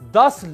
10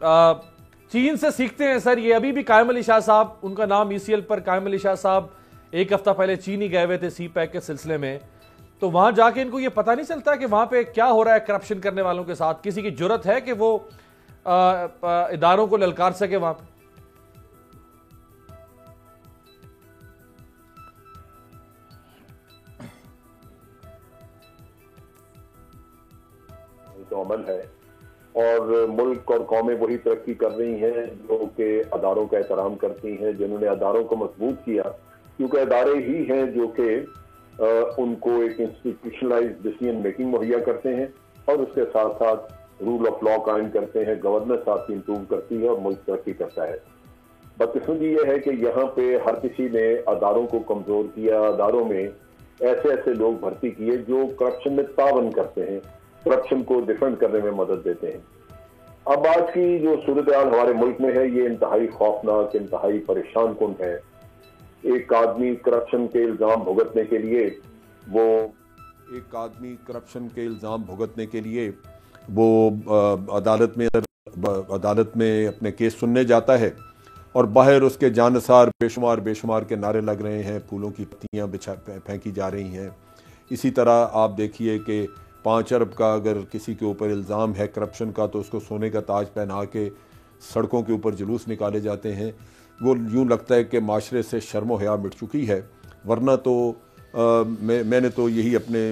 چین سے سیکھتے ہیں سر. یہ ابھی بھی قائم علی شاہ صاحب، ان کا نام ECL پر، قائم علی شاہ صاحب ایک ہفتہ پہلے چین ہی گئے ہوئے تھے CPEC کے سلسلے میں. تو وہاں جا کے ان کو یہ پتہ نہیں چلتا کہ وہاں پہ کیا ہو رہا ہے کرپشن کرنے والوں کے ساتھ؟ کسی کی جرت ہے کہ وہ اداروں کو للکار سکے وہاں پہ؟ تو عمل ہے اور ملک اور قومیں وہی ترقی کر رہی ہیں جو کہ اداروں کا احترام کرتی ہیں، جنہوں نے اداروں کو مضبوط کیا، کیونکہ ادارے ہی ہیں جو کہ ان کو ایک انسٹیٹیوشنلائز ڈیسیژن میکنگ مہیا کرتے ہیں اور اس کے ساتھ ساتھ رول آف لا قائم کرتے ہیں، گورننس آپ کی امپروو کرتی ہے اور ملک ترقی کرتا ہے. بدقسمتی یہ ہے کہ یہاں پہ ہر کسی نے اداروں کو کمزور کیا، اداروں میں ایسے لوگ بھرتی کیے جو کرپشن میں تعاون کرتے ہیں، کرپشن کو ڈیفینڈ کرنے میں مدد دیتے ہیں. اب آج کی جو صورتحال ہمارے ملک میں ہے یہ انتہائی خوفناک، انتہائی پریشان کن ہے. ایک آدمی کرپشن کے الزام بھگتنے کے لیے وہ عدالت میں اپنے کیس سننے جاتا ہے اور باہر اس کے جانثار بے شمار کے نعرے لگ رہے ہیں، پھولوں کی پتیاں پھینکی جا رہی ہیں. اسی طرح آپ دیکھیے کہ 5 ارب کا اگر کسی کے اوپر الزام ہے کرپشن کا تو اس کو سونے کا تاج پہنا کے سڑکوں کے اوپر جلوس نکالے جاتے ہیں. وہ یوں لگتا ہے کہ معاشرے سے شرم و حیا مٹ چکی ہے. ورنہ تو میں نے تو یہی اپنے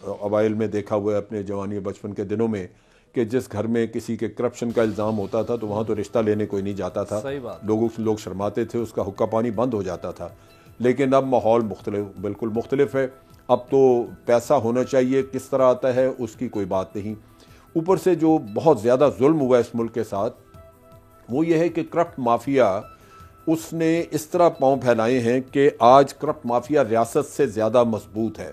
اوائل میں دیکھا ہوا ہے، اپنے جوانی بچپن کے دنوں میں، کہ جس گھر میں کسی کے کرپشن کا الزام ہوتا تھا تو وہاں تو رشتہ لینے کوئی نہیں جاتا تھا، لوگ شرماتے تھے، اس کا حقہ پانی بند ہو جاتا تھا. لیکن اب ماحول بالکل مختلف ہے. اب تو پیسہ ہونا چاہیے، کس طرح آتا ہے اس کی کوئی بات نہیں. اوپر سے جو بہت زیادہ ظلم ہوا ہے اس ملک کے ساتھ وہ یہ ہے کہ کرپٹ مافیا اس نے اس طرح پاؤں پھیلائے ہیں کہ آج کرپٹ مافیا ریاست سے زیادہ مضبوط ہے.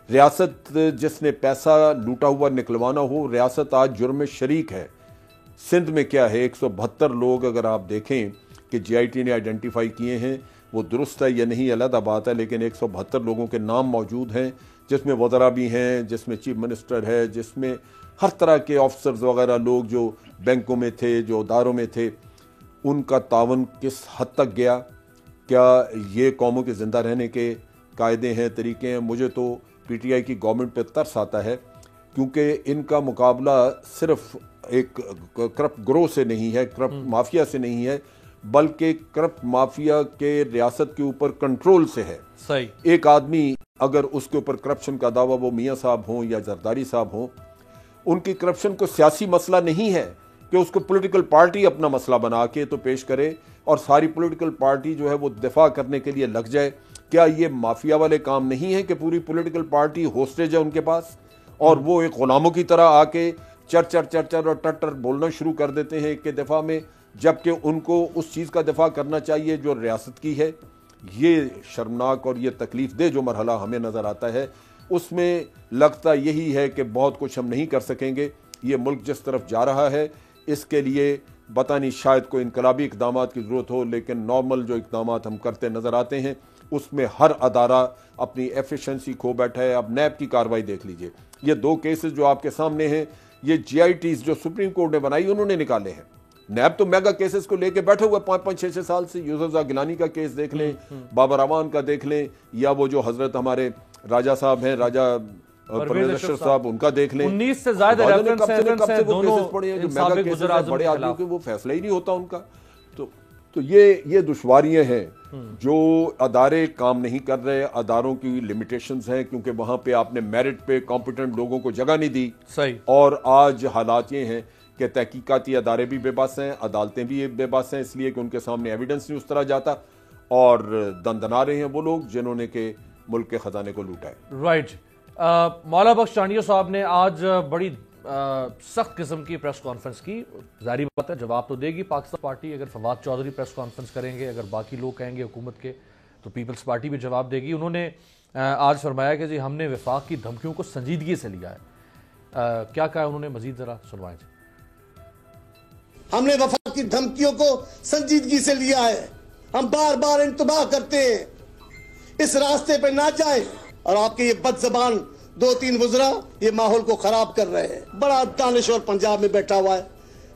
ریاست جس نے پیسہ لوٹا ہوا نکلوانا ہو، ریاست آج جرم میں شریک ہے. سندھ میں کیا ہے، 172 لوگ اگر آپ دیکھیں کہ GIT نے آئیڈینٹیفائی کیے ہیں، وہ درست ہے یا نہیں علیحدہ بات ہے، لیکن 172 لوگوں کے نام موجود ہیں، جس میں وزراء بھی ہیں، جس میں چیف منسٹر ہے، جس میں ہر طرح کے آفیسرز وغیرہ لوگ جو بینکوں میں تھے، جو اداروں میں تھے. ان کا تعاون کس حد تک گیا؟ کیا یہ قوموں کے زندہ رہنے کے قاعدے ہیں، طریقے ہیں؟ مجھے تو PTI کی گورنمنٹ پہ ترس آتا ہے، کیونکہ ان کا مقابلہ صرف ایک کرپٹ گروہ سے نہیں ہے، کرپٹ مافیا سے نہیں ہے، بلکہ کرپٹ مافیا کے ریاست کے اوپر کنٹرول سے ہے. صحیح. ایک آدمی اگر اس کے اوپر کرپشن کا دعویٰ، وہ میاں صاحب ہوں یا زرداری صاحب ہوں، ان کی کرپشن کو سیاسی مسئلہ نہیں ہے کہ اس کو پولیٹیکل پارٹی اپنا مسئلہ بنا کے تو پیش کرے اور ساری پولیٹیکل پارٹی جو ہے وہ دفاع کرنے کے لیے لگ جائے. کیا یہ مافیا والے کام نہیں ہے کہ پوری پولیٹیکل پارٹی ہوسٹیج ہے ان کے پاس اور وہ ایک غلاموں کی طرح آ کے چر اور ٹر بولنا شروع کر دیتے ہیں ایک کے دفاع میں، جبکہ ان کو اس چیز کا دفاع کرنا چاہیے جو ریاست کی ہے. یہ شرمناک اور یہ تکلیف دہ جو مرحلہ ہمیں نظر آتا ہے، اس میں لگتا یہی ہے کہ بہت کچھ ہم نہیں کر سکیں گے. یہ ملک جس طرف جا رہا ہے اس کے لیے پتہ نہیں شاید کوئی انقلابی اقدامات کی ضرورت ہو، لیکن نارمل جو اقدامات ہم کرتے نظر آتے ہیں اس میں ہر ادارہ اپنی ایفیشنسی کھو بیٹھا ہے. اب نیب کی کارروائی دیکھ لیجئے، یہ 2 کیسز جو آپ کے سامنے ہیں، یہ GITs جو سپریم کورٹ نے بنائی انہوں نے نکالے ہیں. نیب تو میگا کیسز کو لے کے بیٹھے ہوئے 5-6 سال سے. یوسف زاں گیلانی کا کیس دیکھ لیں، بابر اعوان کا دیکھ لیں، یا وہ جو حضرت ہمارے راجہ صاحب ہیں، راجہ پرویز اشرف صاحب، ان کا دیکھ لیں. 19 سے زائد ریفرنس ہیں دونوں سابق وزیر اعظم بڑے آدمیوں کے، وہ فیصلہ ہی نہیں ہوتا ان کا. تو یہ دشواریاں ہیں جو ادارے کام نہیں کر رہے. اداروں کی لمیٹیشنز ہیں کیونکہ وہاں پہ آپ نے میرٹ پہ کمپیٹنٹ لوگوں کو جگہ نہیں دی. صحیح. اور آج حالات یہ ہیں کہ تحقیقاتی ادارے بھی بے بس ہیں، عدالتیں بھی بے بس ہیں، اس لیے کہ ان کے سامنے ایویڈنس نہیں اس طرح جاتا، اور دندنا رہے ہیں وہ لوگ جنہوں نے کہ ملک کے خزانے کو لوٹا ہے. رائٹ. مولا بخش چانڈیو صاحب نے آج بڑی سخت قسم کی پریس کانفرنس کی. ظاہری بات ہے جواب تو دے گی پاکستان پارٹی. اگر فواد چودھری پریس کانفرنس کریں گے، اگر باقی لوگ کہیں گے حکومت کے، تو پیپلز پارٹی بھی جواب دے گی. انہوں نے آج فرمایا کہ جی ہم نے وفاق کی دھمکیوں کو سنجیدگی سے لیا ہے. کیا کہا انہوں نے؟ مزید ذرا سنوائیں. ہم نے وفاق کی دھمکیوں کو سنجیدگی سے لیا ہے. ہم بار بار انتباہ کرتے ہیں اس راستے پہ نہ جائیں، اور آپ کے یہ بد زبان 2-3 وزراء یہ ماحول کو خراب کر رہے ہیں. بڑا دانشور پنجاب میں بیٹھا ہوا ہے،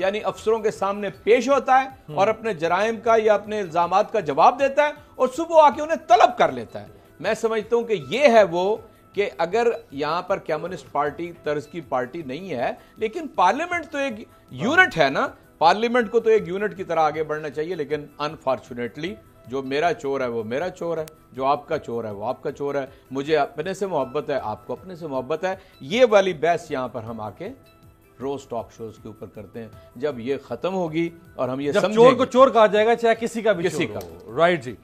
یعنی افسروں کے سامنے پیش ہوتا ہے اور اپنے جرائم کا یا اپنے الزامات کا جواب دیتا ہے اور صبح آ کے انہیں طلب کر لیتا ہے. میں سمجھتا ہوں کہ یہ ہے وہ کہ اگر یہاں پر کمیونسٹ پارٹی طرز کی پارٹی نہیں ہے لیکن پارلیمنٹ تو ایک یونٹ ہے نا, پارلیمنٹ کو تو ایک یونٹ کی طرح آگے بڑھنا چاہیے. لیکن انفارچونیٹلی جو میرا چور ہے وہ میرا چور ہے, جو آپ کا چور ہے وہ آپ کا چور ہے, مجھے اپنے سے محبت ہے آپ کو اپنے سے محبت ہے. یہ والی بحث یہاں پر ہم آ کے روز ٹاک شوز کے اوپر کرتے ہیں. جب یہ ختم ہوگی اور ہم یہ سمجھیں چور کو چور کہا جائے گا چاہے کسی کا بھی کسی کا. رائٹ جی.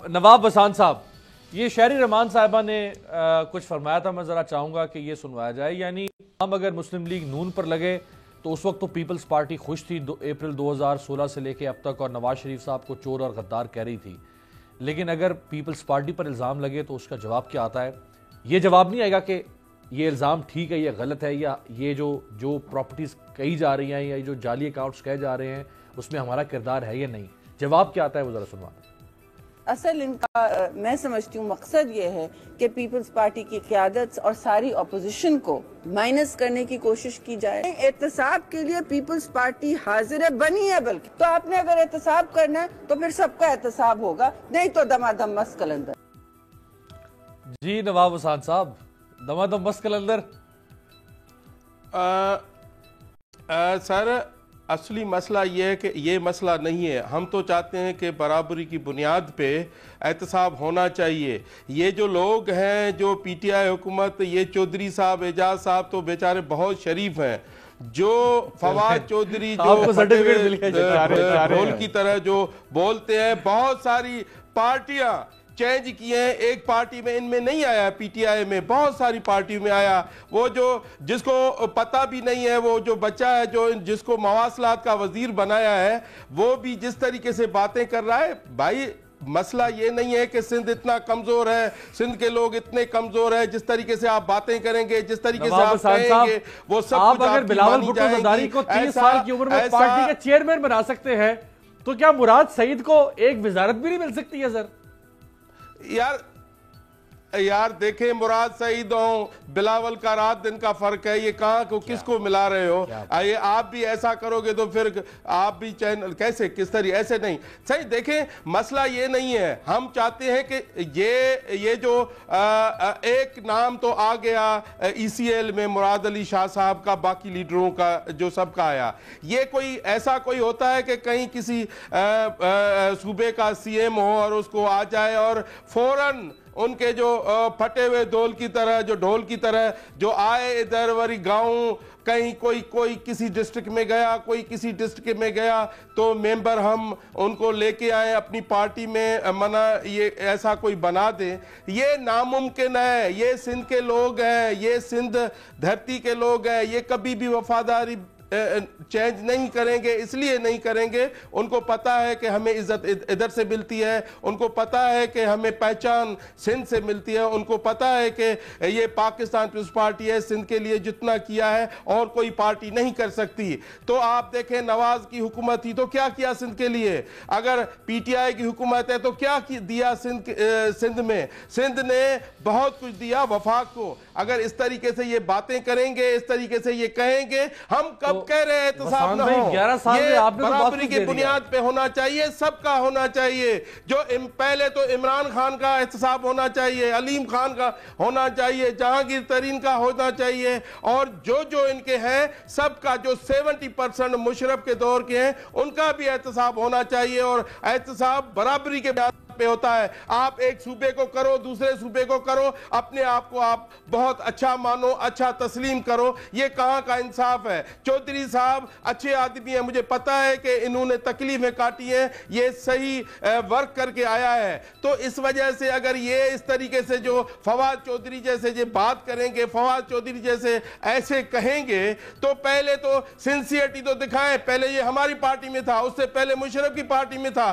نواب وسان صاحب, یہ شہری رحمان صاحبہ نے کچھ فرمایا تھا, میں ذرا چاہوں گا کہ یہ سنوایا جائے. یعنی ہم اگر مسلم لیگ نون پر لگے تو اس وقت تو پیپلز پارٹی خوش تھی اپریل 2016 سے لے کے اب تک, اور نواز شریف صاحب کو چور اور غدار کہہ رہی تھی. لیکن اگر پیپلز پارٹی پر الزام لگے تو اس کا جواب کیا آتا ہے؟ یہ جواب نہیں آئے گا کہ یہ الزام ٹھیک ہے, یہ غلط ہے, یا یہ جو پراپرٹیز کہی جا رہی ہیں یا جو جعلی اکاؤنٹس کہے جا رہے ہیں اس میں ہمارا کردار ہے یا نہیں. جواب کیا آتا ہے وہ ذرا سنوانا. اصل ان کا میں سمجھتی ہوں مقصد یہ ہے کہ پیپلز پارٹی کی قیادت اور ساری اپوزیشن کو مائنس کرنے کی کوشش کی جائے. احتساب کے لیے پیپلز پارٹی حاضر ہے, بنی ہے, بلکہ تو آپ نے اگر احتساب کرنا ہے تو پھر سب کا احتساب ہوگا, نہیں تو دمادم مست کلندر. جی نواب وسان صاحب, دمادم مست کلندر. سر اصلی مسئلہ یہ ہے کہ یہ مسئلہ نہیں ہے. ہم تو چاہتے ہیں کہ برابری کی بنیاد پہ احتساب ہونا چاہیے. یہ جو لوگ ہیں جو پی ٹی آئی حکومت, یہ چودھری صاحب, اعجاز صاحب تو بیچارے بہت شریف ہیں. جو فواد چودھری جو ڈھول کی طرح جو بولتے ہیں, بہت ساری پارٹیاں چینج کیے ہیں, ایک پارٹی میں ان میں نہیں آیا, پی ٹی آئی میں بہت ساری پارٹیوں میں آیا. وہ جو جس کو پتہ بھی نہیں ہے, وہ جو بچہ ہے جو جس کو مواصلات کا وزیر بنایا ہے, وہ بھی جس طریقے سے باتیں کر رہا ہے. بھائی مسئلہ یہ نہیں ہے کہ سندھ اتنا کمزور ہے, سندھ کے لوگ اتنے کمزور ہیں. جس طریقے سے آپ باتیں کریں گے, جس طریقے سے آپ کہیں گے, وہ سب آپ کچھ اگر بلاول بھٹو زرداری کو 30 سال کی عمر میں پارٹی کا چیئرمین بنا سکتے ہیں تو کیا مراد سعید کو ایک وزارت بھی نہیں مل سکتی ہے؟ سر یار دیکھیں, مراد سعید ہوں, بلاول کا رات دن کا فرق ہے. یہ کہاں کو کس کو ملا رہے ہو؟ یہ آپ بھی ایسا کرو گے تو پھر آپ بھی چینل کیسے, کس طرح, ایسے نہیں. صحیح دیکھیں, مسئلہ یہ نہیں ہے. ہم چاہتے ہیں کہ یہ جو ایک نام تو آ گیا ای سی ایل میں مراد علی شاہ صاحب کا, باقی لیڈروں کا جو سب کا آیا. یہ کوئی ایسا کوئی ہوتا ہے کہ کہیں کسی صوبے کا سی ایم ہو اور اس کو آ جائے اور فوراً ان کے جو پھٹے ہوئے ڈھول کی طرح جو آئے ادھر وری گاؤں, کہیں کوئی کسی ڈسٹرکٹ میں گیا, کوئی کسی ڈسٹرکٹ میں گیا تو ممبر ہم ان کو لے کے آئے اپنی پارٹی میں, یہ ایسا کوئی بنا دیں, یہ ناممکن ہے. یہ سندھ کے لوگ ہیں, یہ سندھ دھرتی کے لوگ ہیں, یہ کبھی بھی وفاداری چینج نہیں کریں گے. اس لیے نہیں کریں گے, ان کو پتا ہے کہ ہمیں عزت ادھر سے ملتی ہے, ان کو پتا ہے کہ ہمیں پہچان سندھ سے ملتی ہے, ان کو پتا ہے کہ یہ پاکستان پیپلز پارٹی ہے, سندھ کے لیے جتنا کیا ہے اور کوئی پارٹی نہیں کر سکتی. تو آپ دیکھیں نواز کی حکومت تھی تو کیا کیا سندھ کے لیے, اگر پی ٹی آئی کی حکومت ہے تو کیا دیا سندھ میں. سندھ نے بہت کچھ دیا وفاق کو. اگر اس طریقے سے یہ باتیں کریں گے, اس طریقے سے یہ کہیں گے, ہم کب کہہ رہے ہیں احتساب نہ ہو. یہ برابری کی بنیاد پہ ہونا چاہیے, سب کا ہونا چاہیے. جو پہلے تو عمران خان کا احتساب ہونا چاہیے, علیم خان کا ہونا چاہیے, جہانگیر ترین کا ہونا چاہیے, اور جو ان کے ہیں سب کا, جو 70% مشرف کے دور کے ہیں ان کا بھی احتساب ہونا چاہیے. اور احتساب برابری کے بنیاد پہ ہوتا ہے. آپ ایک صوبے کو کرو, دوسرے صوبے کو کرو, اپنے آپ کو آپ بہت اچھا مانو, اچھا تسلیم کرو. یہ کہاں کا انصاف ہے؟ چودھری صاحب اچھے آدمی ہیں, مجھے پتا ہے کہ انہوں نے تکلیفیں کاٹی ہیں, یہ صحیح ورک کر کے آیا ہے. تو اس وجہ سے اگر یہ اس طریقے سے جو فواد چودھری جیسے جو بات کریں گے, فواد چودھری جیسے ایسے کہیں گے, تو پہلے تو سنسیئرٹی تو دکھائیں. پہلے یہ ہماری پارٹی میں تھا, اس سے پہلے مشرف کی پارٹی میں تھا,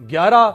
11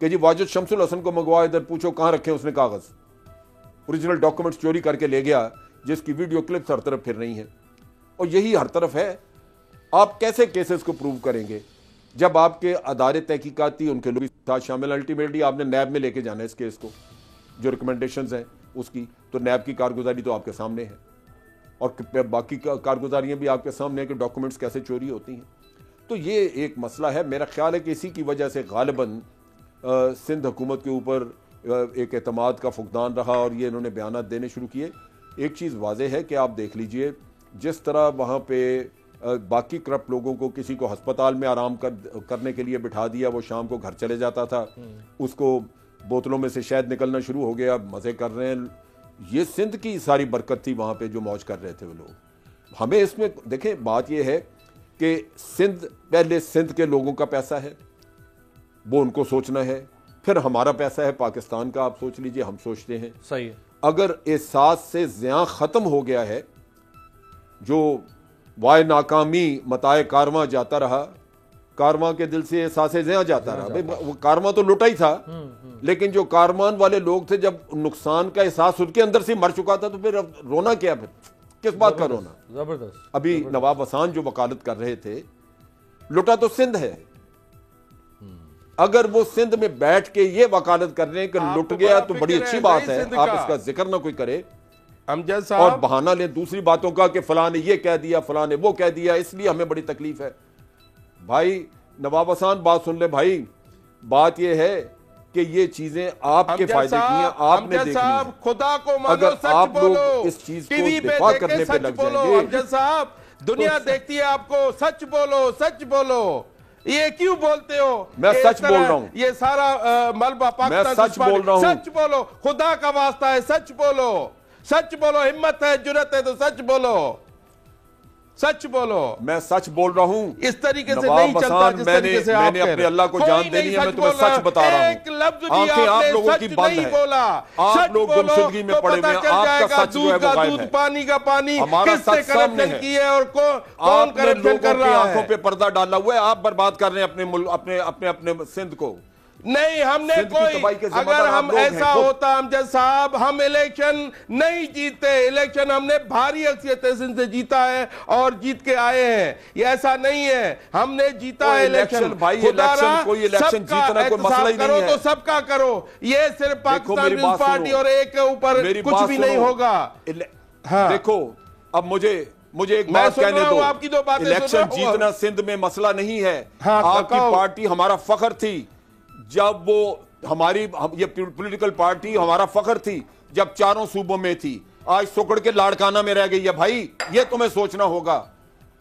کہ جی واجد شمسل حسن کو منگوا, ادھر پوچھو کہاں رکھے اس نے کاغذ, اوریجنل ڈاکومنٹس چوری کر کے لے گیا, جس کی ویڈیو کلپس ہر طرف پھر رہی ہیں, اور یہی ہر طرف ہے. آپ کیسے کیسز کو پروو کریں گے جب آپ کے ادارے تحقیقاتی ان کے لوگ ساتھ شامل. الٹیمیٹلی آپ نے نیب میں لے کے جانا ہے اس کیس کو, جو ریکمنڈیشنز ہیں اس کی, تو نیب کی کارگزاری تو آپ کے سامنے ہے, اور باقی کارگزاریاں بھی آپ کے سامنے ہیں کہ ڈاکومنٹس کیسے چوری ہوتی ہیں. تو یہ ایک مسئلہ ہے. میرا خیال ہے کہ اسی کی وجہ سے غالباً سندھ حکومت کے اوپر ایک اعتماد کا فقدان رہا, اور یہ انہوں نے بیانات دینے شروع کیے. ایک چیز واضح ہے کہ آپ دیکھ لیجئے جس طرح وہاں پہ باقی کرپٹ لوگوں کو کسی کو ہسپتال میں آرام کرنے کے لیے بٹھا دیا, وہ شام کو گھر چلے جاتا تھا, اس کو بوتلوں میں سے شہد نکلنا شروع ہو گیا, مزے کر رہے ہیں. یہ سندھ کی ساری برکت تھی وہاں پہ جو موج کر رہے تھے وہ لوگ. ہمیں اس میں دیکھیں بات یہ ہے کہ سندھ پہلے سندھ کے لوگوں کا پیسہ ہے, وہ ان کو سوچنا ہے, پھر ہمارا پیسہ ہے پاکستان کا, آپ سوچ لیجئے, ہم سوچتے ہیں. صحیح ہے. اگر احساس سے زیاں ختم ہو گیا ہے, جو وائے ناکامی متائے کارواں جاتا رہا, کارواں کے دل سے احساس زیاں جاتا رہا. وہ کارواں تو لوٹا ہی تھا, لیکن جو کارمان والے لوگ تھے, جب نقصان کا احساس ان کے اندر سے مر چکا تھا, تو پھر رونا کیا, پھر کس بات کا رونا. زبردست. ابھی نواب حسان جو وکالت کر رہے تھے, لٹا تو سندھ ہے. اگر وہ سندھ میں بیٹھ کے یہ وکالت کر رہے ہیں کہ لٹ گیا, تو بڑی اچھی بات ہے, آپ اس کا ذکر نہ کوئی کرے امجد اور صاحب بہانہ لیں دوسری باتوں کا کہ فلاں نے یہ کہہ دیا, فلاں نے وہ کہہ دیا, اس لیے ہمیں بڑی تکلیف ہے. بھائی نواب حسان بات سن لے بھائی, بات یہ ہے کہ یہ چیزیں آپ کے فائدے کی ہیں, آپ نے دیکھنی ہیں. خدا کو مانو, اگر سچ آپ بولو. لوگ اس چیز کو ٹی وی پہ دفاع دیکھے کرنے پہ سچ لگ بولو. جائیں گے, امجد صاحب دنیا دیکھتی ہے آپ کو, سچ بولو, سچ بولو. یہ کیوں بولتے ہو؟ میں سچ بول رہا ہوں. یہ سارا ملبہ پاکستان میں سچ بول رہا ہوں. سچ بولو, خدا کا واسطہ ہے, سچ بولو, سچ بولو. ہمت ہے, جرت ہے تو سچ بولو, سچ بولو. میں سچ بول رہا ہوں. اس طریقے سے نہیں چلتا جس طریقے سے آپ میں نے اپنے اللہ کو جان دینی ہے, میں تمہیں سچ بتا رہا ہوں. ایک لفظ بھی آنکھیں آپ آپ لوگوں نے کی سچ بند نہیں ہے, بولا. آپ لوگ گمشدگی میں پڑے ہوئے ہیں, آپ کا سچ جو ہے وہ غائب ہے. پانی کا پانی ہمارا کس سے سچ سامنے کرپشن ہے. کی ہے اور کون آپ نے کرپشن لوگوں کر کی رہا آنکھوں ہے. پہ پردہ ڈالا ہوا ہے, آپ برباد کر رہے ہیں اپنے سندھ کو. نہیں, ہم نے کوئی, اگر ہم ایسا ہوتا امجد صاحب, ہم الیکشن نہیں جیتے. الیکشن ہم نے بھاری اکثریت سندھ سے جیتا ہے اور جیت کے آئے ہیں. یہ ایسا نہیں ہے, ہم نے جیتا ہے الیکشن. کوئی الیکشن جیتنا کوئی مسئلہ ہی نہیں ہے. تو سب کا کرو, یہ صرف پاکستان پیپلز پارٹی اور ایک کے اوپر کچھ بھی نہیں ہوگا. دیکھو اب مجھے ایک بات کہنے دو, آپ کی دو باتیں. الیکشن جیتنا سندھ میں مسئلہ نہیں ہے. آپ کی پارٹی ہمارا فخر تھی, جب وہ ہماری یہ پولیٹیکل پارٹی ہمارا فخر تھی جب چاروں صوبوں میں تھی. آج سکڑ کے لاڑکانہ میں رہ گئی ہے. بھائی یہ تمہیں سوچنا ہوگا,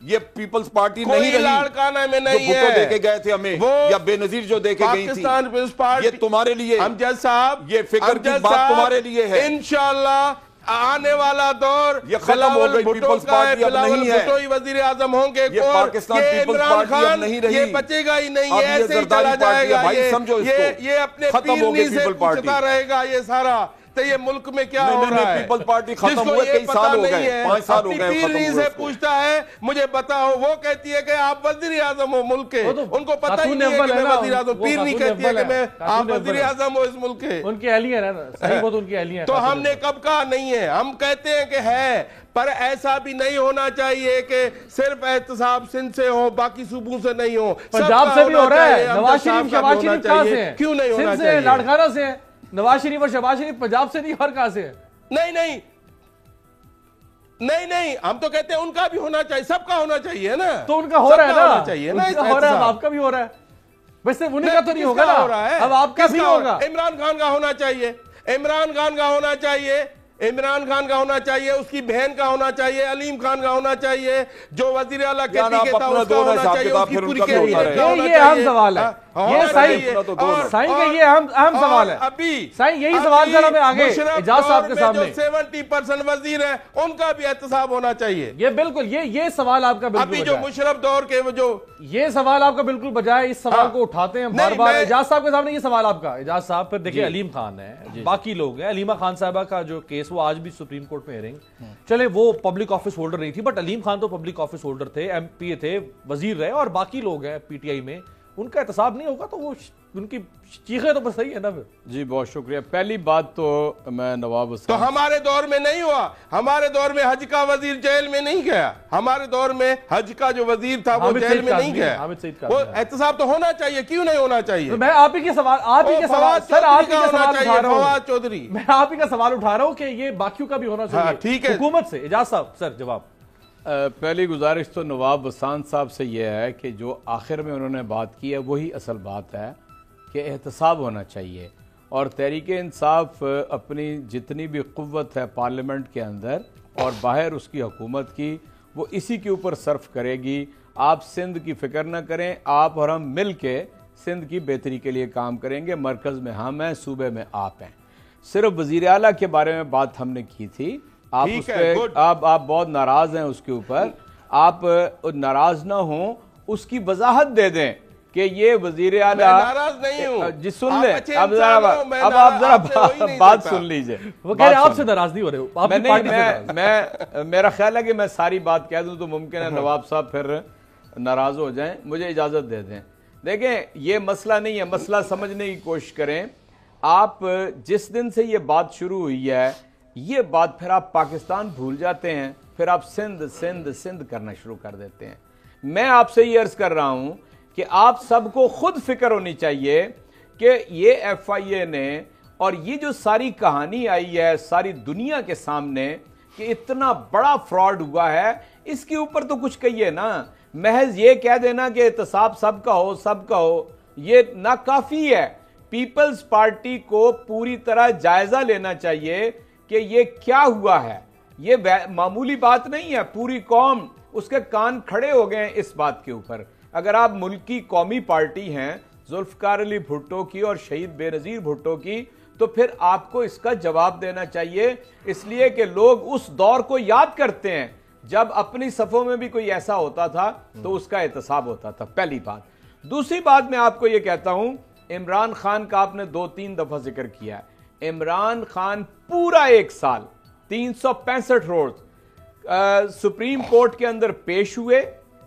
یہ پیپلز پارٹی نہیں رہی لاڑکانہ میں نہیں جو ہے. بھٹو دے کے گئے تھے ہمیں, یا بے نظیر جو دے کے گئی تھی. پاکستان پیپلز پارٹی یہ تمہارے لیے, امجد صاحب, یہ فکر کی بات تمہارے لیے ہے. انشاءاللہ آنے والا دور یہ ختم ہو گئی. پیپلز پارٹی اب نہیں ہے, بھٹو ہی وزیر اعظم ہوں گے. یہ پاکستان پیپلز پارٹی اب نہیں رہی, یہ بچے گا ہی نہیں, یہ ایسے ہی چلا جائے گا. یہ اپنے پیرنی سے پوچھتا رہے گا یہ سارا. تو یہ ملک میں کیا ہو رہا ہے؟ پیپلز پارٹی ختم ہوئے کئی سال ہو گئے, 5 سال ہو گئے ختم پیرنی ہوئے. سے پوچھتا ہے مجھے بتاؤ, وہ کہتی ہے کہ آپ وزیر اعظم ہو ملک کے. ان کو پتہ ہی نہیں ہے کہ میں وزیر اعظم. پیرنی کہتی ہے کہ میں آپ وزیر اعظم ہو اس ملک کے. ان کی اہلیہ ہے نا, صحیح بات ان کی اہلیہ ہے. تو ہم نے کب کہا نہیں ہے, ہم کہتے ہیں کہ ہے, پر ایسا بھی نہیں ہونا چاہیے کہ صرف احتساب سندھ سے ہو, باقی صوبوں سے نہیں ہو. پنجاب سے بھی ہو رہا ہے. نواز شریف شہباز شریف کہاں سے ہیں؟ کیوں نہیں ہونا سندھ سے, چاہیے؟ لاڑکانہ سے. نواز شریف اور شہباز شریف پنجاب سے نہیں, اور کہاں سے؟ نہیں, ہم تو کہتے ہیں ان کا بھی ہونا چاہیے, سب کا ہونا چاہیے نا. تو ان کا ہو رہا ہے نا, ان کا ہو رہا ہے, آپ کا بھی ہو رہا ہے. بس صرف انہیں کا تو نہیں ہوگا نا, اب آپ کا بھی ہوگا. عمران خان کا ہونا چاہیے, عمران خان کا ہونا چاہیے, عمران خان کا ہونا چاہیے, اس کی بہن کا ہونا چاہیے, علیم خان کا ہونا چاہیے, جو وزیر اعلیٰ کہتی تھا اس کا ہونا چاہیے, اس کی پوری کیبنٹ کا ہونا چاہیے. یہ اہم سوال ہے, یہ صحیح کہ یہ اہم سوال ہے. صحیح یہی سوال سر ہمیں آگے اعجاز صاحب کے سامنے. جو 70% وزیر ہیں ان کا بھی احتساب ہونا چاہیے. یہ بالکل یہ سوال آپ کا بالکل ابھی جو مشرف دور کے جو یہ سوال آپ کا بالکل بجائے, اس سوال کو اٹھاتے ہیں بار بار اعجاز صاحب کے سامنے. یہ سوال آپ کا اعجاز صاحب, پھر دیکھیں علیم خان ہے, باقی لوگ ہیں. علیمہ خان صاحبہ کا جو کیس وہ آج بھی سپریم کورٹ میں ہیرنگ, چلے وہ پبلک آفس ہولڈر نہیں تھی, بٹ علیم خان تو پبلک آفس ہولڈر تھے, ایم پی اے تھے, وزیر رہے, اور باقی لوگ ہیں پی ٹی آئی میں ان کا احتساب نہیں ہوگا تو وہ ان کی چیخیں تو بس صحیح ہے نا پھر. جی بہت شکریہ. پہلی بات تو میں نواب تو ہمارے دور میں نہیں ہوا. ہمارے دور میں حج کا وزیر جیل میں نہیں گیا. ہمارے دور میں حج کا جو وزیر تھا وہ جیل میں نہیں گیا. وہ احتساب تو ہونا چاہیے, کیوں نہیں ہونا چاہیے؟ میں آپ ہی کے سوال سر آپ ہی کا سوال اٹھا رہا ہوں. فواد چودھری, میں آپ ہی کا سوال اٹھا رہا ہوں کہ یہ باقیوں کا بھی ہونا چاہیے. ٹھیک ہے حکومت سے. اجاز صاحب سر جواب. پہلی گزارش تو نواب وسان صاحب سے یہ ہے کہ جو آخر میں انہوں نے بات کی ہے وہی اصل بات ہے کہ احتساب ہونا چاہیے, اور تحریک انصاف اپنی جتنی بھی قوت ہے پارلیمنٹ کے اندر اور باہر اس کی حکومت کی وہ اسی کے اوپر صرف کرے گی. آپ سندھ کی فکر نہ کریں, آپ اور ہم مل کے سندھ کی بہتری کے لیے کام کریں گے. مرکز میں ہم ہیں, صوبے میں آپ ہیں. صرف وزیر اعلیٰ کے بارے میں بات ہم نے کی تھی, آپ اس پہ آپ بہت ناراض ہیں اس کے اوپر. آپ ناراض نہ ہوں, اس کی وضاحت دے دیں کہ یہ وزیر اعلیٰ. ناراض نہیں ہوں جی سن لیں, اب آپ ذرا بات سن لیجئے. وہ کہہ رہے ہیں آپ سے ناراض نہیں ہو رہے. میرا خیال ہے کہ میں ساری بات کہہ دوں تو ممکن ہے نواب صاحب پھر ناراض ہو جائیں. مجھے اجازت دے دیں. دیکھیں یہ مسئلہ نہیں ہے, مسئلہ سمجھنے کی کوشش کریں. آپ جس دن سے یہ بات شروع ہوئی ہے یہ بات پھر آپ پاکستان بھول جاتے ہیں, پھر آپ سندھ سندھ سندھ کرنا شروع کر دیتے ہیں. میں آپ سے یہ عرض کر رہا ہوں کہ آپ سب کو خود فکر ہونی چاہیے کہ یہ ایف آئی اے نے اور یہ جو ساری کہانی آئی ہے ساری دنیا کے سامنے کہ اتنا بڑا فراڈ ہوا ہے, اس کے اوپر تو کچھ کہیے نا. محض یہ کہہ دینا کہ احتساب سب کا ہو یہ ناکافی ہے. پیپلز پارٹی کو پوری طرح جائزہ لینا چاہیے کہ یہ کیا ہوا ہے. یہ معمولی بات نہیں ہے. پوری قوم اس کے کان کھڑے ہو گئے ہیں اس بات کے اوپر. اگر آپ ملک کی قومی پارٹی ہیں ذوالفقار علی بھٹو کی اور شہید بے نظیر بھٹو کی, تو پھر آپ کو اس کا جواب دینا چاہیے. اس لیے کہ لوگ اس دور کو یاد کرتے ہیں جب اپنی صفوں میں بھی کوئی ایسا ہوتا تھا تو اس کا احتساب ہوتا تھا. پہلی بات. دوسری بات میں آپ کو یہ کہتا ہوں, عمران خان کا آپ نے 2-3 دفعہ ذکر کیا ہے. عمران خان پورا 1 سال 365 روز سپریم کورٹ کے اندر پیش ہوئے,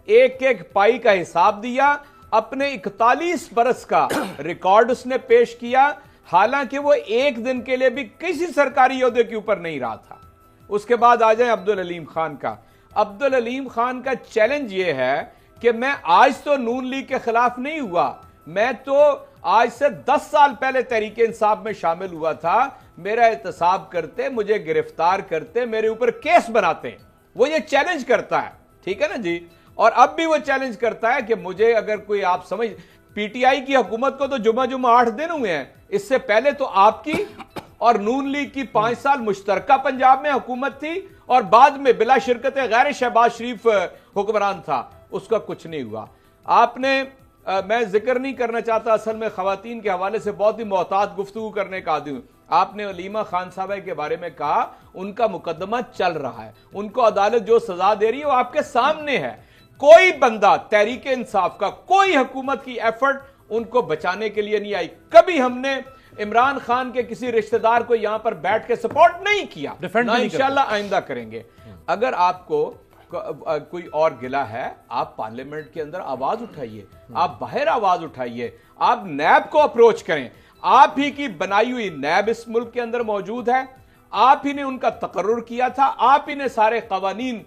ایک پائی کا حساب دیا, اپنے 41 برس کا ریکارڈ اس نے پیش کیا, حالانکہ وہ ایک دن کے لیے بھی کسی سرکاری عہدے کے اوپر نہیں رہا تھا. اس کے بعد آ جائیں عبدالعلیم خان کا. عبدالعلیم خان کا چیلنج یہ ہے کہ میں آج تو نون لیگ کے خلاف نہیں ہوا, میں تو آج سے 10 سال پہلے تحریک انصاف میں شامل ہوا تھا. میرا احتساب کرتے, مجھے گرفتار کرتے, میرے اوپر کیس بناتے. وہ یہ چیلنج کرتا ہے, ٹھیک ہے نا جی. اور اب بھی وہ چیلنج کرتا ہے کہ مجھے اگر کوئی آپ سمجھ, پی ٹی آئی کی حکومت کو تو جمعہ 8 دن ہوئے ہیں, اس سے پہلے تو آپ کی اور نون لیگ کی 5 سال مشترکہ پنجاب میں حکومت تھی, اور بعد میں بلا شرکت غیر شہباز شریف حکمران تھا, اس کا کچھ نہیں ہوا. آپ نے میں ذکر نہیں کرنا چاہتا, اصل میں خواتین کے حوالے سے بہت ہی محتاط گفتگو کرنے کا عادی ہوں. آپ نے علیمہ خان صاحبہ کے بارے میں کہا, ان کا مقدمہ چل رہا ہے, ان کو عدالت جو سزا دے رہی ہے وہ آپ کے سامنے ہے. کوئی بندہ تحریک انصاف کا, کوئی حکومت کی ایفرٹ ان کو بچانے کے لیے نہیں آئی. کبھی ہم نے عمران خان کے کسی رشتہ دار کو یہاں پر بیٹھ کے سپورٹ نہیں کیا, نہ انشاءاللہ آئندہ کریں گے. اگر آپ کو کوئی اور گلہ ہے, آپ پارلیمنٹ کے اندر آواز اٹھائیے, آپ باہر آواز اٹھائیے, آپ نیب کو اپروچ کریں. آپ ہی کی بنائی ہوئی نیب اس ملک کے اندر موجود ہے, آپ ہی نے ان کا تقرر کیا تھا, آپ ہی نے سارے قوانین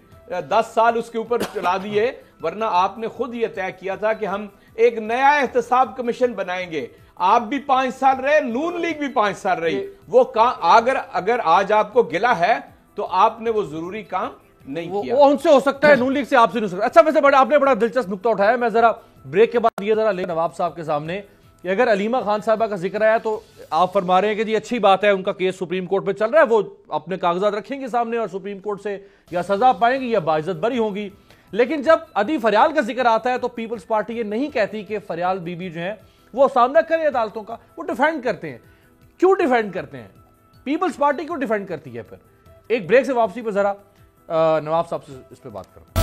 10 سال اس کے اوپر چلا دیے, ورنہ آپ نے خود یہ طے کیا تھا کہ ہم ایک نیا احتساب کمیشن بنائیں گے. آپ بھی 5 سال رہے, نون لیگ بھی 5 سال رہی. وہ اگر آج آپ کو گلہ ہے تو آپ نے وہ ضروری کام نہیں کیا. وہ ان سے ہو سکتا ہے, نون لیگ سے آپ سے نہیں ہو سکتا. اچھا ویسے آپ نے بڑا دلچسپ نقطہ اٹھایا. میں ذرا بریک کے بعد یہ ذرا لے نواب صاحب کے سامنے کہ اگر علیمہ خان صاحبہ کا ذکر آیا تو آپ فرما رہے ہیں کہ جی اچھی بات ہے, ان کا کیس سپریم کورٹ میں چل رہا ہے, وہ اپنے کاغذات رکھیں گے سامنے اور سپریم کورٹ سے یا سزا پائیں گی یا باعزت بری ہوں گی. لیکن جب ادی فریال کا ذکر آتا ہے تو پیپلز پارٹی یہ نہیں کہتی کہ فریال بی بی جو ہیں وہ سامنا کریں عدالتوں کا, وہ ڈیفینڈ کرتے ہیں. کیوں ڈیفینڈ کرتے ہیں؟ پیپلز پارٹی کیوں ڈیفینڈ کرتی ہے؟ پھر ایک بریک سے واپسی پہ ذرا نواب صاحب سے اس پہ بات کریں.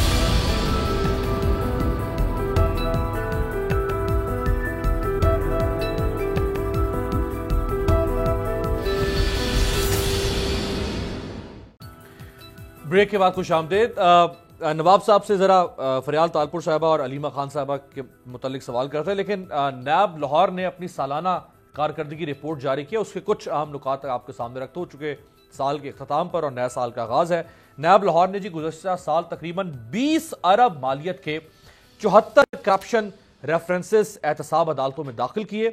بریک کے بعد خوش آمدید. نواب صاحب سے ذرا فریال طالپور صاحبہ اور علیمہ خان صاحبہ کے متعلق سوال کرتے ہیں، لیکن نیب لاہور نے اپنی سالانہ کارکردگی رپورٹ جاری کی ہے، اس کے کچھ اہم نکات آپ کے سامنے رکھتے ہو چکے سال کے اختتام پر اور نئے سال کا آغاز ہے۔ نیب لاہور نے جی گزشتہ سال تقریباً 20 ارب مالیت کے 74 کرپشن ریفرنسز احتساب عدالتوں میں داخل کیے،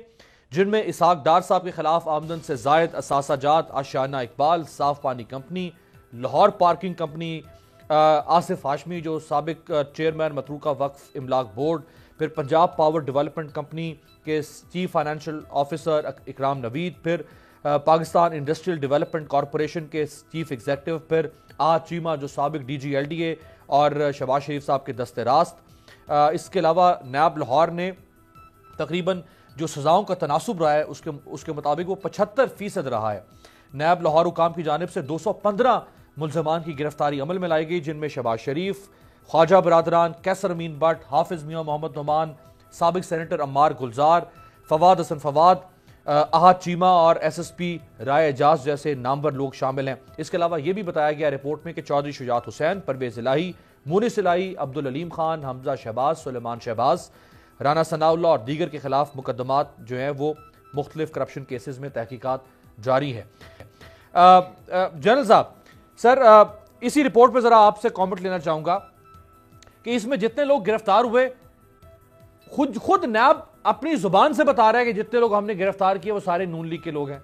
جن میں اسحاق ڈار صاحب کے خلاف آمدن سے زائد اثاثہ جات، Ashiana Iqbal, Saaf Pani company, Lahore parking company, Asif Hashmi جو سابق چیئرمین متروکہ وقف املاک بورڈ، پھر پنجاب پاور ڈیولپمنٹ کمپنی کے chief financial officer Ikram Naveed, پھر پاکستان انڈسٹریل ڈیولپمنٹ کارپوریشن کے چیف ایگزیکٹو، پھر آج چیمہ جو سابق D G L D A اور شہباز شریف صاحب کے دست راست۔ اس کے علاوہ نیب لاہور نے تقریباً جو سزاؤں کا تناسب رہا ہے اس کے مطابق وہ 75% رہا ہے۔ نیب لاہور حکام کی جانب سے 215 ملزمان کی گرفتاری عمل میں لائی گئی، جن میں شہباز شریف، خواجہ برادران، کیسر امین بٹ، حافظ میاں محمد نعمان، سابق سینیٹر عمار گلزار، فواد حسن فواد، احد چیمہ اور ایس ایس پی رائے اعجاز جیسے نامور لوگ شامل ہیں۔ اس کے علاوہ یہ بھی بتایا گیا رپورٹ میں کہ چودھری شجاعت حسین، پرویز الہی، مونس الہی، عبدالعلیم خان، حمزہ شہباز، سلیمان شہباز، رانا ثناء اللہ اور دیگر کے خلاف مقدمات جو ہیں وہ مختلف کرپشن کیسز میں تحقیقات جاری ہے۔ جنرل صاحب، سر اسی رپورٹ پہ ذرا آپ سے کامنٹ لینا چاہوں گا کہ اس میں جتنے لوگ گرفتار ہوئے خود نیب اپنی زبان سے بتا رہا ہے کہ جتنے لوگ ہم نے گرفتار کیے وہ سارے نون لیگ کے لوگ ہیں۔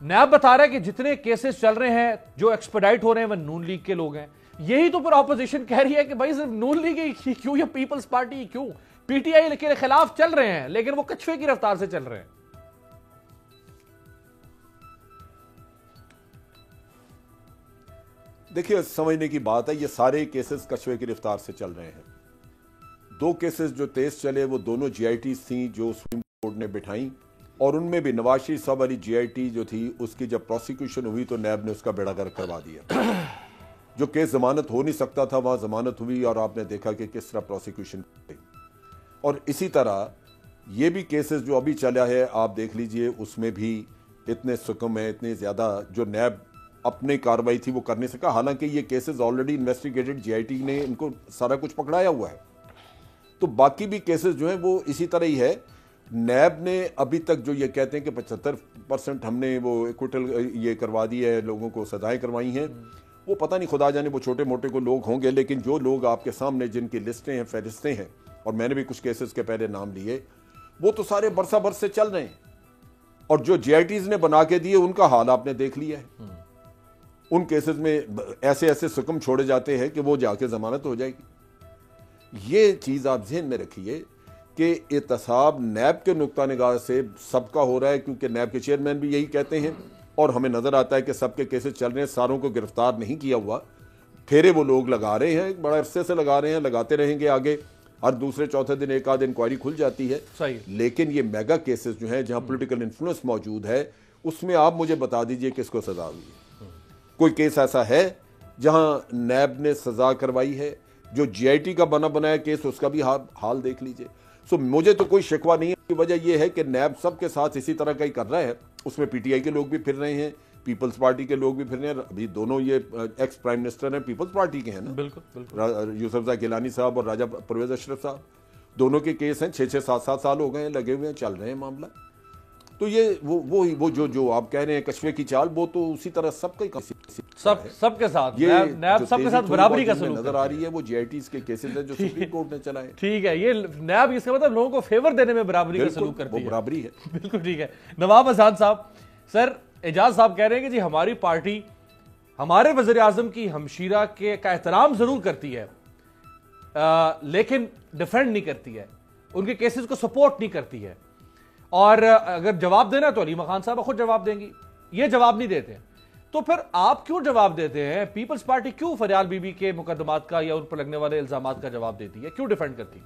نیب بتا رہا ہے کہ جتنے کیسز چل رہے ہیں جو ایکسپیڈائٹ ہو رہے ہیں وہ نون لیگ کے لوگ ہیں۔ یہی تو پھر اپوزیشن کہہ رہی ہے کہ بھائی صرف نون لیگ ہی کیوں یا پیپلز پارٹی کیوں، پی ٹی آئی کے خلاف چل رہے ہیں لیکن وہ کچھوے کی رفتار سے چل رہے ہیں۔ دیکھیے سمجھنے کی بات ہے، یہ سارے کیسز کچھوے کی رفتار سے چل رہے ہیں۔ 2 کیسز جو تیز چلے وہ دونوں جی آئی ٹیز تھیں جو سپریم کورٹ نے بٹھائیں، اور ان میں بھی نواز شریف صاحب والی جی آئی ٹی جو تھی اس کی جب پروسیکیوشن ہوئی تو نیب نے اس کا بیڑا غرق کروا دیا۔ جو کیس ضمانت ہو نہیں سکتا تھا وہاں ضمانت ہوئی، اور آپ نے دیکھا کہ کس طرح پروسیکیوشن ہوئی۔ اور اسی طرح یہ بھی کیسز جو ابھی چلا ہے آپ دیکھ لیجئے، اس میں بھی اتنے سکم ہیں، اتنے زیادہ جو نیب اپنی کاروائی تھی وہ کر نہیں سکا، حالانکہ یہ cases already investigated, J I T نے ان کو سارا کچھ پکڑایا ہوا ہے۔ تو باقی بھی کیسز جو ہیں وہ اسی طرح ہی ہے۔ نیب نے ابھی تک جو یہ کہتے ہیں کہ 75% ہم نے وہ ایکوٹل یہ کروا دی ہے، لوگوں کو سزائیں کروائی ہیں، وہ پتہ نہیں خدا جانے وہ چھوٹے موٹے کو لوگ ہوں گے، لیکن جو لوگ آپ کے سامنے جن کی لسٹیں ہیں، فہرستیں ہیں، اور میں نے بھی کچھ کیسز کے پہلے نام لیے، وہ تو سارے برسا برس سے چل رہے ہیں، اور جو جی آئی ٹیز نے بنا کے دیے ان کا حال آپ نے دیکھ لیا ہے۔ ان کیسز میں ایسے ایسے سکم چھوڑے جاتے ہیں کہ وہ جا کے ضمانت ہو جائے گی۔ یہ چیز آپ ذہن میں رکھیے کہ احتساب نیب کے نقطہ نگاہ سے سب کا ہو رہا ہے، کیونکہ نیب کے چیئرمین بھی یہی کہتے ہیں، اور ہمیں نظر آتا ہے کہ سب کے کیسز چل رہے ہیں، ساروں کو گرفتار نہیں کیا ہوا، پھیرے وہ لوگ لگا رہے ہیں، بڑا عرصے سے لگا رہے ہیں، لگاتے رہیں گے آگے، ہر دوسرے چوتھے دن ایک آدھ انکوائری کھل جاتی ہے۔ صحیح۔ لیکن یہ میگا کیسز جو ہیں جہاں پولیٹیکل انفلوئنس موجود ہے، اس میں آپ مجھے بتا دیجئے کس کو سزا ہوئی ہے؟ کوئی کیس ایسا ہے جہاں نیب نے سزا کروائی ہے؟ جو جی آئی ٹی کا بنا بنایا کیس اس کا بھی حال دیکھ لیجئے۔ سو مجھے تو کوئی شکوہ نہیں ہے، کی وجہ یہ ہے کہ نیب سب کے ساتھ اسی طرح کا ہی کر رہا ہے، اس میں پی ٹی آئی کے لوگ بھی پھر رہے ہیں، پیپلز پارٹی کے لوگ بھی پھر رہے ہیں، ابھی دونوں یہ ایکس پرائم منسٹر ہیں پیپلز پارٹی کے ہیں نا، بالکل یوسف زئی گیلانی صاحب اور راجہ پرویز اشرف صاحب، دونوں کے کیس ہیں، 6 7 سال ہو گئے ہیں لگے ہوئے ہیں، چل رہے ہیں معاملہ۔ تو یہ وہ جو آپ کہہ رہے ہیں کچھوے کی چال، وہ تو اسی طرح سب کا سب کے ساتھ نیب سب کے ساتھ برابری کا سلوک نظر آ رہی ہے، وہ جی آئی ٹیز کے کیسز ہیں جو سپریم کورٹ نے چلائے۔ ٹھیک ہے، یہ نیب اس کا مطلب لوگوں کو فیور دینے میں برابری کا سلوک کرتی ہے، وہ برابری ہے۔ بالکل ٹھیک ہے۔ نواب اذان صاحب، سر اعجاز صاحب کہہ رہے ہیں کہ جی ہماری پارٹی ہمارے وزیر اعظم کی ہمشیرہ کا احترام ضرور کرتی ہے لیکن ڈیفینڈ نہیں کرتی ہے، ان کے کیسز کو سپورٹ نہیں کرتی ہے، اور اگر جواب دینا تو علیمہ خان صاحب خود جواب دیں گی، یہ جواب نہیں دیتے، تو پھر آپ کیوں جواب دیتے ہیں؟ پیپلز پارٹی کیوں فریال بی بی کے مقدمات کا یا ان پر لگنے والے الزامات کا جواب دیتی ہے، کیوں ڈیفینڈ کرتی ہے؟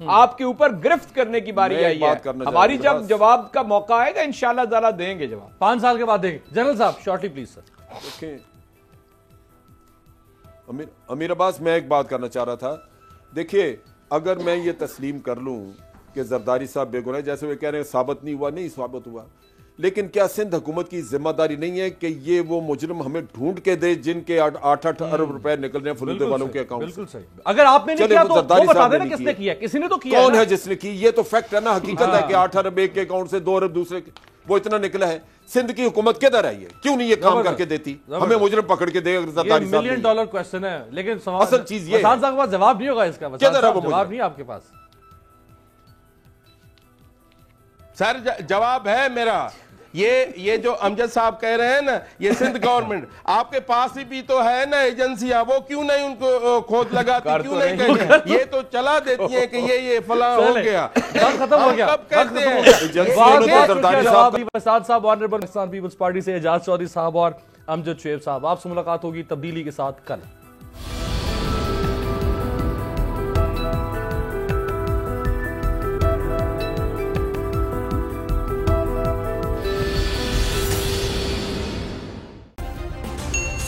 آپ کے اوپر گرفت کرنے کی باری میں ایک آئی ہے. بات کرنا چاہتا ہماری ہوں جب بس. جواب کا موقع آئے گا انشاءاللہ تعالیٰ دیں گے جواب. 5 سال کے بعد دیں گے. جنرل صاحب شارٹلی پلیز سر. دیکھیں امیر عباس، میں ایک بات کرنا چاہ رہا تھا. دیکھیے اگر میں یہ تسلیم کر لوں کہ زرداری صاحب بے گناہ، جیسے وہ کہہ رہے ہیں ثابت نہیں ہوا، نہیں ثابت ہوا، لیکن کیا سندھ حکومت کی ذمہ داری نہیں ہے کہ یہ وہ مجرم ہمیں ڈھونڈ کے دے جن کے 8 ارب روپے نکل رہے ہیں فلودے والوں کے اکاؤنٹ سے؟ بالکل صحیح. اگر آپ نے نہیں کیا تو زرداری وہ بتا صاحب دینا نے کس نہیں نے کیا. کسی نے تو کیا. کون ہے جس نے کی؟ یہ تو فیکٹ ہے نا، حقیقت ہے کہ 8 ارب ایک کے اکاؤنٹ سے 2 ارب دوسرے کے، وہ اتنا نکلا ہے. سندھ کی حکومت کدھر ہے؟ یہ کیوں نہیں یہ کام کر کے دیتی؟ ہمیں مجرم پکڑ کے دے. اگر زرداری صاحب ملین ڈالر کوسچن ہے، لیکن اصل چیز یہ ہے. وسان صاحب کے پاس جواب نہیں ہوگا اس کا. کدھر ہے وہ جواب نہیں آپ کے پاس. سر جواب ہے میرا. یہ جو امجد صاحب کہہ رہے ہیں نا، یہ سندھ گورنمنٹ آپ کے پاس بھی تو ہے نا ایجنسیاں، وہ کیوں نہیں ان کو کھود لگاتی؟ کیوں نہیں کہتے؟ یہ تو چلا دیتی ہیں کہ یہ فلاں ہو گیا. ختم ہو گیا. کب کہتے ہیں؟ جواب وسان صاحب آنریبل پاکستان پیپلز پارٹی سے اعجاز چودھری صاحب اور امجد شعیب صاحب. آپ سے ملاقات ہوگی تبدیلی کے ساتھ کل.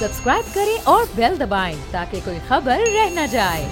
سبسکرائب کریں اور بیل دبائیں تاکہ کوئی خبر رہ نہ جائے.